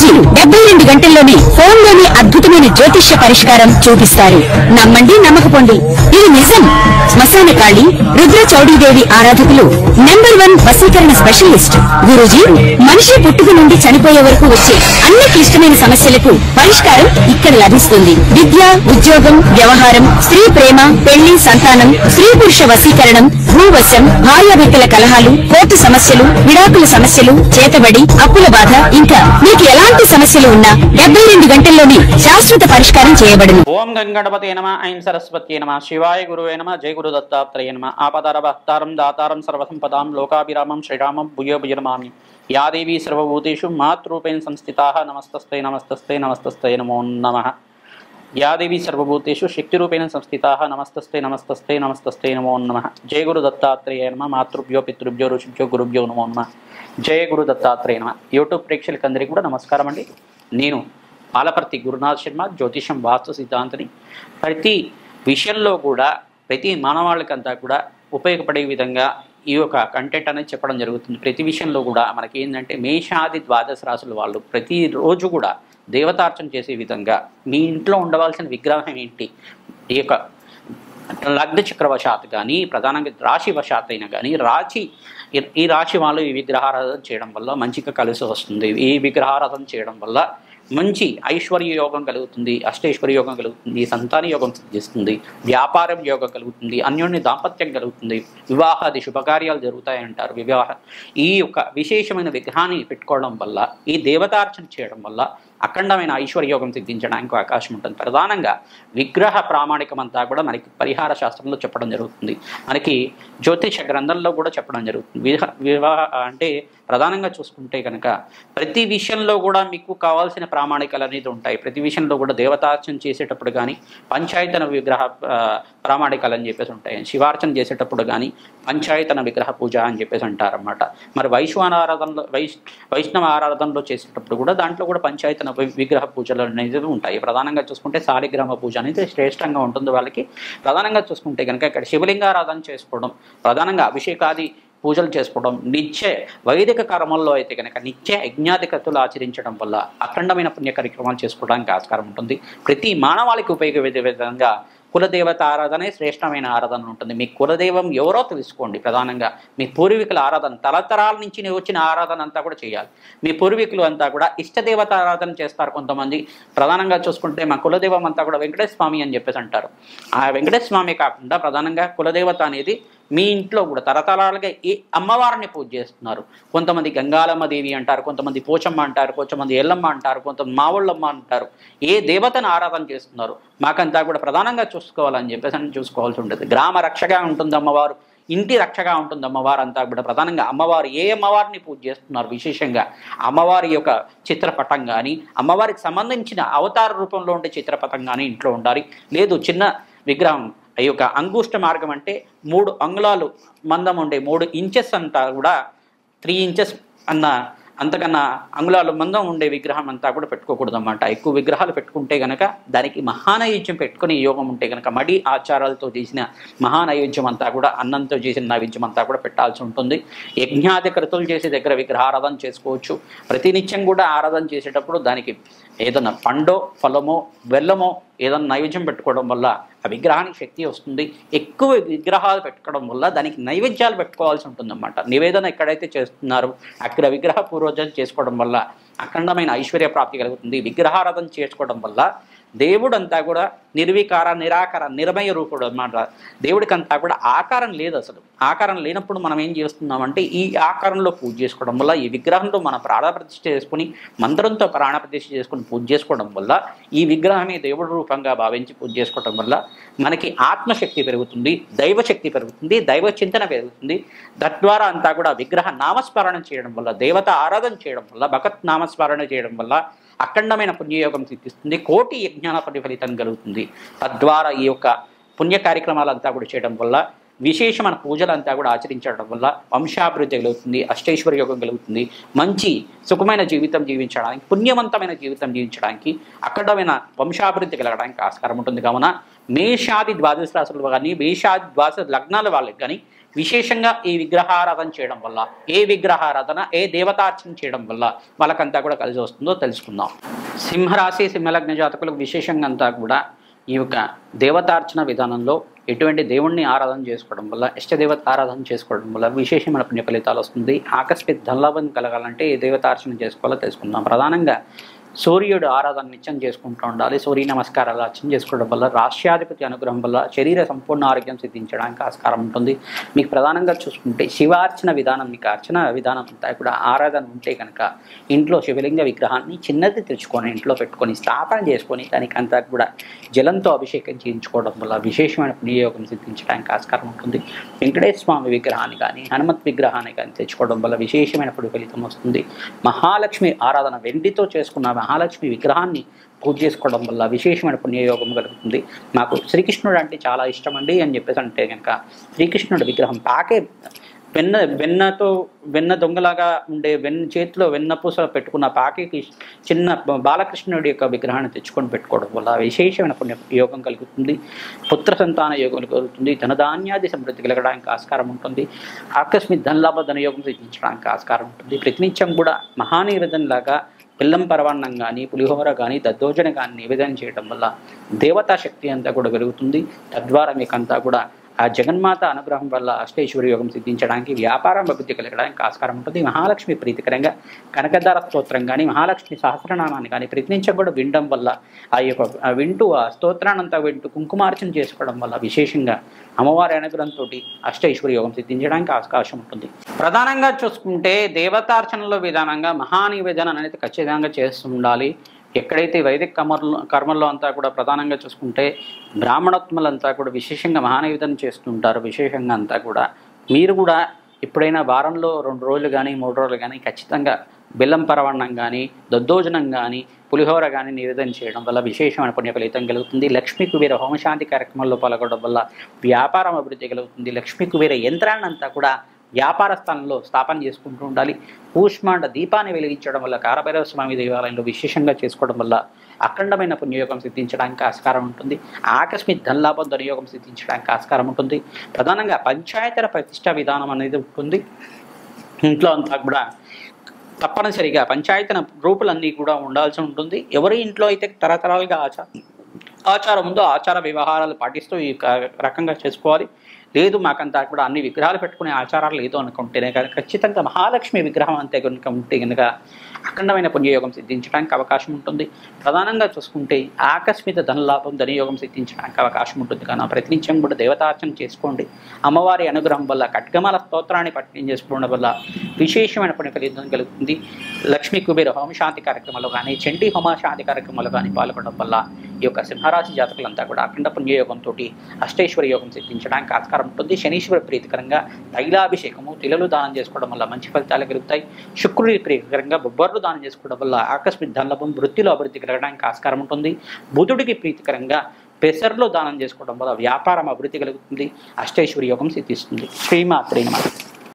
గురూజీ 72 గంటల్లోనే ఫోన్లోని అద్భుతమైన జ్యోతిష్య పరిష్కారం చూపిస్తారు. నమ్మండి, నమ్మకపోండి, ఇది నిజం. శ్మశాన కాళి రుద్ర చౌడీదేవి ఆరాధకులు #1 వశీకరణ స్పెషలిస్ట్. గురూజీ మనిషి పుట్టుక నుండి చనిపోయే వరకు వచ్చే అన్ని క్లిష్టమైన సమస్యలకు పరిష్కారం ఇక్కడ లభిస్తుంది. విద్య, ఉద్యోగం, వ్యవహారం, స్త్రీ ప్రేమ, పెళ్లి, సంతానం, స్త్రీ పురుష వశీకరణం, భూవశం, భార్యాభర్తల కలహాలు, కోర్టు సమస్యలు, విడాకుల సమస్యలు, చేతబడి, అప్పుల బాధ, ఇంకా మీకు ఎలాంటి సమస్యలు ఉన్నా 72 గంటల్లోనే శాశ్వత పరిష్కారం చేయబడును. ఓం గంగణపతే నమః. ఐం సరస్వత్యే నమః. శివాయ గురువే నమః. జయ గురు దత్తాత్రేయ నమః. ఆపదారభక్తారం దాతారం సర్వసంపదాం లోకాభిరామం శ్రీరామం భూయో భుజనమామి. యా దేవీ సర్వభూతేషు మాతృరూపేణ సంస్థితాః నమస్తస్తే నమస్తస్తే నమస్తస్తే నమో నమః. యా దేవీ సర్వభూతేషు శక్తిరూపేణ సంస్థితాః నమస్తస్తే నమస్తస్తే నమస్తస్తే నమో నమః. జయ గురు దత్తాత్రేయ నమః. మాతృభ్యో పితృభ్యో ఋషిభ్యో గురుభ్యో నమో నమః. జయ గురు దత్తాత్రేయ నమః. యూట్యూబ్ ప్రేక్షకులందరికీ కూడా నమస్కారం అండి. నేను పాలపర్తి గురునాథ్ శర్మ, జ్యోతిషం వాస్తు సిద్ధాంతిని. ప్రతి విషయంలో కూడా ప్రతి మానవాళికంతా కూడా ఉపయోగపడే విధంగా ఈ యొక్క కంటెంట్ అనేది చెప్పడం జరుగుతుంది. ప్రతి విషయంలో కూడా మనకి ఏంటంటే మేషాది ద్వాదశ రాశుల వాళ్ళు ప్రతిరోజు కూడా దేవతార్చన చేసే విధంగా మీ ఇంట్లో ఉండవలసిన విగ్రహం ఏంటి, ఈ యొక్క లగ్న చక్రవశాత్ కానీ ప్రధానంగా రాశి వశాత్ అయినా కానీ ఈ రాశి వాళ్ళు ఈ విగ్రహారాధన చేయడం వల్ల మంచిగా కలిసి వస్తుంది. ఈ విగ్రహారాధన చేయడం వల్ల మంచి ఐశ్వర్య యోగం కలుగుతుంది, అష్టైశ్వర్య యోగం కలుగుతుంది, సంతాన యోగం సిద్ధిస్తుంది, వ్యాపారం యోగం కలుగుతుంది, అన్యోన్య దాంపత్యం కలుగుతుంది, వివాహాది శుభకార్యాలు జరుగుతాయంటారు. ఈ యొక్క విశేషమైన విగ్రహాన్ని పెట్టుకోవడం వల్ల, ఈ దేవతార్చన చేయడం వల్ల అఖండమైన ఐశ్వర్యోగం సిద్ధించడానికి అవకాశం ఉంటుంది. ప్రధానంగా విగ్రహ ప్రామాణికం అంతా కూడా మనకి పరిహార శాస్త్రంలో చెప్పడం జరుగుతుంది. మనకి జ్యోతిష గ్రంథంలో కూడా చెప్పడం జరుగుతుంది. అంటే ప్రధానంగా చూసుకుంటే కనుక ప్రతి విషయంలో కూడా మీకు కావాల్సిన ప్రామాణికాలు అనేది ఉంటాయి. ప్రతి విషయంలో కూడా దేవతార్చన చేసేటప్పుడు కానీ పంచాయతన విగ్రహ ప్రామాణికాలు అని చెప్పేసి ఉంటాయి. శివార్చన చేసేటప్పుడు కానీ పంచాయతన విగ్రహ పూజ అని చెప్పేసి అంటారన్నమాట. మరి వైష్ణవ ఆరాధనలో చేసేటప్పుడు కూడా దాంట్లో కూడా పంచాయతన విగ్రహ పూజలు అనేది ఉంటాయి. ప్రధానంగా చూసుకుంటే శాలిగ్రామ పూజ అనేది శ్రేష్టంగా ఉంటుంది వాళ్ళకి. ప్రధానంగా చూసుకుంటే కనుక ఇక్కడ శివలింగారాధన చేసుకోవడం, ప్రధానంగా అభిషేకాది పూజలు చేసుకోవడం, నిత్య వైదిక కర్మల్లో అయితే కనుక నిత్య యజ్ఞాధికతులు ఆచరించడం వల్ల అఖండమైన పుణ్య కార్యక్రమాలు చేసుకోవడానికి ఆస్కారం ఉంటుంది. ప్రతి మానవాళికి ఉపయోగపడే విధంగా కులదేవత ఆరాధనే శ్రేష్టమైన ఆరాధన ఉంటుంది. మీ కులదైవం ఎవరో తెలుసుకోండి. ప్రధానంగా మీ పూర్వీకుల ఆరాధన, తరతరాల నుంచి వచ్చిన ఆరాధన అంతా కూడా చేయాలి. మీ పూర్వీకులు అంతా కూడా ఇష్టదేవత ఆరాధన చేస్తారు. కొంతమంది ప్రధానంగా చూసుకుంటే మా కులదైవం అంతా కూడా వెంకటేశ్వర స్వామి అని చెప్పేసి అంటారు. ఆ వెంకటేశ్వర స్వామి కాకుండా ప్రధానంగా కులదేవత అనేది మీ ఇంట్లో కూడా తరతరాలుగా ఈ అమ్మవారిని పూజ చేస్తున్నారు. కొంతమంది గంగాలమ్మ దేవి అంటారు, కొంతమంది పోచమ్మ అంటారు, కొంతమంది ఎల్లమ్మ అంటారు, కొంతమంది మావుళ్ళమ్మ అంటారు. ఏ దేవతను ఆరాధన చేస్తున్నారు మాకంతా కూడా ప్రధానంగా చూసుకోవాలని చెప్పేసి చూసుకోవాల్సి ఉంటుంది. గ్రామ రక్షగా ఉంటుంది అమ్మవారు, ఇంటి రక్షగా ఉంటుంది అమ్మవారు అంతా కూడా. ప్రధానంగా అమ్మవారు ఏ అమ్మవారిని పూజ చేస్తున్నారు, విశేషంగా అమ్మవారి యొక్క చిత్రపటం కానీ అమ్మవారికి సంబంధించిన అవతార రూపంలో ఉండే చిత్రపటం కానీ ఇంట్లో ఉండాలి. లేదు చిన్న విగ్రహం ఈ యొక్క అంగుష్ట మార్గం అంటే 3 అంగుళాలు మందం ఉండే 3 ఇంచెస్ అంతా కూడా 3 ఇంచెస్ అంతకన్నా అంగుళాలు మందం ఉండే విగ్రహం అంతా కూడా పెట్టుకోకూడదు అన్నమాట. ఎక్కువ విగ్రహాలు పెట్టుకుంటే కనుక దానికి మహానైవేద్యం పెట్టుకునే యోగం ఉంటే కనుక మడి ఆచారాలతో చేసిన మహానైవేద్యం అంతా కూడా అన్నంతో చేసిన నైవేద్యం అంతా కూడా పెట్టాల్సి ఉంటుంది. యజ్ఞాధికృతులు చేసే దగ్గర విగ్రహారాధన చేసుకోవచ్చు. ప్రతినిత్యం కూడా ఆరాధన చేసేటప్పుడు దానికి ఏదన్నా పండో ఫలమో బెల్లమో ఏదన్నా నైవేద్యం పెట్టుకోవడం వల్ల ఆ విగ్రహానికి శక్తి వస్తుంది. ఎక్కువ విగ్రహాలు పెట్టుకోవడం వల్ల దానికి నైవేద్యాలు పెట్టుకోవాల్సి ఉంటుందన్నమాట. నివేదన ఎక్కడైతే చేస్తున్నారో అక్కడ విగ్రహ పూర్వజన చేసుకోవడం వల్ల అఖండమైన ఐశ్వర్య ప్రాప్తి కలుగుతుంది. విగ్రహారాధన చేసుకోవడం వల్ల దేవుడు అంతా కూడా నిర్వికార నిరాకార నిర్మయ రూపుడు అన్నమాట. దేవుడికి అంతా కూడా ఆకారం లేదు. అసలు ఆకారం లేనప్పుడు మనం ఏం చేస్తున్నామంటే ఈ ఆకారంలో పూజ చేసుకోవడం వల్ల, ఈ విగ్రహంలో మన ప్రాణప్రతిష్ఠ చేసుకుని మంత్రంతో ప్రాణప్రతిష్ఠ చేసుకుని పూజ చేసుకోవడం వల్ల, ఈ విగ్రహమే దేవుడు రూపంగా భావించి పూజ చేసుకోవడం వల్ల మనకి ఆత్మశక్తి పెరుగుతుంది, దైవశక్తి పెరుగుతుంది, దైవ చింతన పెరుగుతుంది. తద్వారా అంతా కూడా విగ్రహ నామస్మరణ చేయడం వల్ల, దేవత ఆరాధన చేయడం వల్ల, భగత్ నామస్మరణ చేయడం వల్ల అఖండమైన పుణ్యయోగం సిద్ధిస్తుంది. కోటి యజ్ఞాల ఫలితం కలుగుతుంది. తద్వారా ఈ యొక్క పుణ్య కార్యక్రమాలంతా కూడా చేయడం వల్ల, విశేషమైన పూజలంతా కూడా ఆచరించడం వల్ల వంశాభివృద్ధి కలుగుతుంది, అష్టైశ్వర్యోగం కలుగుతుంది. మంచి సుఖమైన జీవితం జీవించడానికి, పుణ్యవంతమైన జీవితం జీవించడానికి, అఖండమైన వంశాభివృద్ధి కలగడానికి ఆస్కారం ఉంటుంది. కావున మేషాది ద్వాదశ రాశులు కానీ మేషాది ద్వాదశ లగ్నాల వాళ్ళకి కానీ విశేషంగా ఈ విగ్రహారాధన చేయడం వల్ల, ఏ విగ్రహారాధన, ఏ దేవతార్చన చేయడం వల్ల వాళ్ళకంతా కూడా కలిసి వస్తుందో తెలుసుకుందాం. సింహరాశి సింహలగ్న జాతకులకు విశేషంగా అంతా కూడా ఈ యొక్క దేవతార్చన విధానంలో ఎటువంటి దేవుణ్ణి ఆరాధన చేసుకోవడం వల్ల, ఇష్టదేవత ఆరాధన చేసుకోవడం వల్ల విశేషమైన పుణ్య ఫలితాలు వస్తుంది. ఆకస్మిక ధనలాభం కలగాలంటే ఏ దేవతార్చన చేసుకోవాలో తెలుసుకుందాం. ప్రధానంగా సూర్యుడు ఆరాధన నిత్యం చేసుకుంటూ ఉండాలి. సూర్య నమస్కారాలు అర్చన చేసుకోవడం వల్ల, రాష్ట్రాధిపతి అనుగ్రహం వల్ల శరీర సంపూర్ణ ఆరోగ్యం సిద్ధించడానికి ఆస్కారం ఉంటుంది. మీకు ప్రధానంగా చూసుకుంటే శివార్చన విధానం, మీకు అర్చన విధానం అంతా కూడా ఆరాధన ఉంటే కనుక ఇంట్లో శివలింగ విగ్రహాన్ని చిన్నది తెచ్చుకొని ఇంట్లో పెట్టుకొని స్థాపన చేసుకొని దానికి అంతా కూడా జలంతో అభిషేకం చేయించుకోవడం వల్ల విశేషమైన పుణ్యయోగం సిద్ధించడానికి ఆస్కారం ఉంటుంది. వెంకటేశ్వర స్వామి విగ్రహాన్ని కానీ హనుమత్ విగ్రహాన్ని కానీ తెచ్చుకోవడం వల్ల విశేషమైన ఫలితం వస్తుంది. మహాలక్ష్మి ఆరాధన వెండితో చేసుకున్న మహాలక్ష్మి విగ్రహాన్ని పూజ చేసుకోవడం వల్ల విశేషమైన పుణ్యయోగం కలుగుతుంది. నాకు శ్రీకృష్ణుడు అంటే చాలా ఇష్టం అండి అని చెప్పేసి అంటే కనుక శ్రీకృష్ణుడి విగ్రహం పాకే వెన్న దొంగలాగా ఉండే చేతిలో వెన్నపూస పెట్టుకున్న పాకేకి చిన్న బాలకృష్ణుడి యొక్క విగ్రహాన్ని తెచ్చుకొని పెట్టుకోవడం వల్ల విశేషమైన పుణ్య యోగం కలుగుతుంది. పుత్ర సంతాన యోగం కలుగుతుంది. ధనధాన్యాది సమృద్ధి కలగడానికి ఆస్కారం ఉంటుంది. ఆకస్మిక ధనలాభ ధనయోగం సిద్ధించడానికి ఆస్కారం ఉంటుంది. ప్రతినిత్యం కూడా మహానివేదనలాగా బెల్లం పరవాన్నం కానీ, పులిహోర కానీ, దద్దోజన కానీ నివేదన చేయడం వల్ల దేవతా శక్తి అంతా కూడా పెరుగుతుంది. తద్వారా మీకంతా కూడా ఆ జగన్మాత అనుగ్రహం వల్ల అష్టైశ్వర్య యోగం సిద్ధించడానికి, వ్యాపారం అభివృద్ధి కలగడానికి ఆస్కారం ఉంటుంది. మహాలక్ష్మి ప్రీతికరంగా కనకదార స్తోత్రం కానీ, మహాలక్ష్మి సహస్రనామాన్ని కానీ ప్రతినిత్యం కూడా వినడం వల్ల వింటూ ఆ స్తోత్రాన్నంతా వింటూ కుంకుమార్చన చేసుకోవడం వల్ల విశేషంగా అమ్మవారి అనుగ్రహంతో అష్టైశ్వర్య యోగం సిద్ధించడానికి అవకాశం ఉంటుంది. ప్రధానంగా చూసుకుంటే దేవతార్చనలో విధానంగా మహానివేదన అనేది ఖచ్చితంగా చేస్తూ ఉండాలి. ఎక్కడైతే వైదిక కర్మల్లో అంతా కూడా ప్రధానంగా చూసుకుంటే బ్రాహ్మణోత్తములంతా కూడా విశేషంగా మహానివేదన చేస్తుంటారు. విశేషంగా అంతా కూడా మీరు కూడా ఎప్పుడైనా వారంలో 2 రోజులు కానీ 3 రోజులు కానీ ఖచ్చితంగా బెల్లం పరవాన్నం కానీ, దద్దోజనం కానీ, పులిహోర కానీ నివేదన చేయడం వల్ల విశేషమైన పుణ్య ఫలితం కలుగుతుంది. లక్ష్మీ కుబేర హోమశాంతి కార్యక్రమాల్లో పాల్గొనడం వల్ల వ్యాపారం అభివృద్ధి కలుగుతుంది. లక్ష్మీ కుబేర యంత్రాన్ని అంతా కూడా వ్యాపార స్థలంలో స్థాపన చేసుకుంటూ ఉండాలి. కూష్మాండ దీపాన్ని వెలిగించడం వల్ల, కాలభైరవ స్వామి దేవాలయంలో విశేషంగా చేసుకోవడం వల్ల అఖండమైన పుణ్యయోగం సిద్ధించడానికి ఆస్కారం ఉంటుంది. ఆకస్మిక ధనలాభం ధనయోగం సిద్ధించడానికి ఆస్కారం ఉంటుంది. ప్రధానంగా పంచాయతీర ప్రతిష్ట విధానం అనేది ఉంటుంది. ఇంట్లో అంతా కూడా తప్పనిసరిగా పంచాయతన గ్రూపులన్నీ కూడా ఉండాల్సి ఉంటుంది. ఎవరి ఇంట్లో అయితే తరతరాలుగా ఆచారం ఉందో ఆచార వ్యవహారాలు పాటిస్తూ ఈ రకంగా చేసుకోవాలి. లేదు మాకంతా కూడా అన్ని విగ్రహాలు పెట్టుకునే ఆచారాలు లేదు అనుకుంటేనే కనుక ఖచ్చితంగా మహాలక్ష్మి విగ్రహం అంతే కనుక ఉంటే కనుక అఖండమైన పుణ్యయోగం సిద్ధించడానికి అవకాశం ఉంటుంది. ప్రధానంగా చూసుకుంటే ఆకస్మిక ధనలాభం ధనయోగం సిద్ధించడానికి అవకాశం ఉంటుంది. కానీ ప్రతినిత్యం కూడా దేవతార్చన చేసుకోండి. అమ్మవారి అనుగ్రహం వల్ల ఖడ్గమాల స్తోత్రాన్ని పఠనం చేసుకోవడం వల్ల విశేషమైన పుణ్య ఫలితం కలుగుతుంది. లక్ష్మీ కుబేర హోమశాంతి కార్యక్రమాలు కానీ, చండీ హోమశాంతి కార్యక్రమాలు కానీ పాల్గొనడం వల్ల ఈ యొక్క సింహరాశి జాతకులంతా కూడా అఖండ పుణ్యయోగంతో అష్టైశ్వర్య యోగం సిద్ధించడానికి ఆస్కారం ఉంటుంది. శనీశ్వర ప్రీతికరంగా తైలాభిషేకము, తిలలు దానం చేసుకోవడం వల్ల మంచి ఫలితాలు కలుగుతాయి. శుక్రుడి ప్రీతికరంగా బొబ్బర్లు దానం చేసుకోవడం వల్ల ఆకస్మిక ధనలాభం వృత్తిలో అభివృద్ధి కలగడానికి ఆస్కారం ఉంటుంది. బుధుడికి ప్రీతికరంగా పెసర్లు దానం చేసుకోవడం వల్ల వ్యాపారం అభివృద్ధి కలుగుతుంది. అష్టైశ్వర్య యోగం సిద్ధిస్తుంది. శ్రీమాత్రే నమః.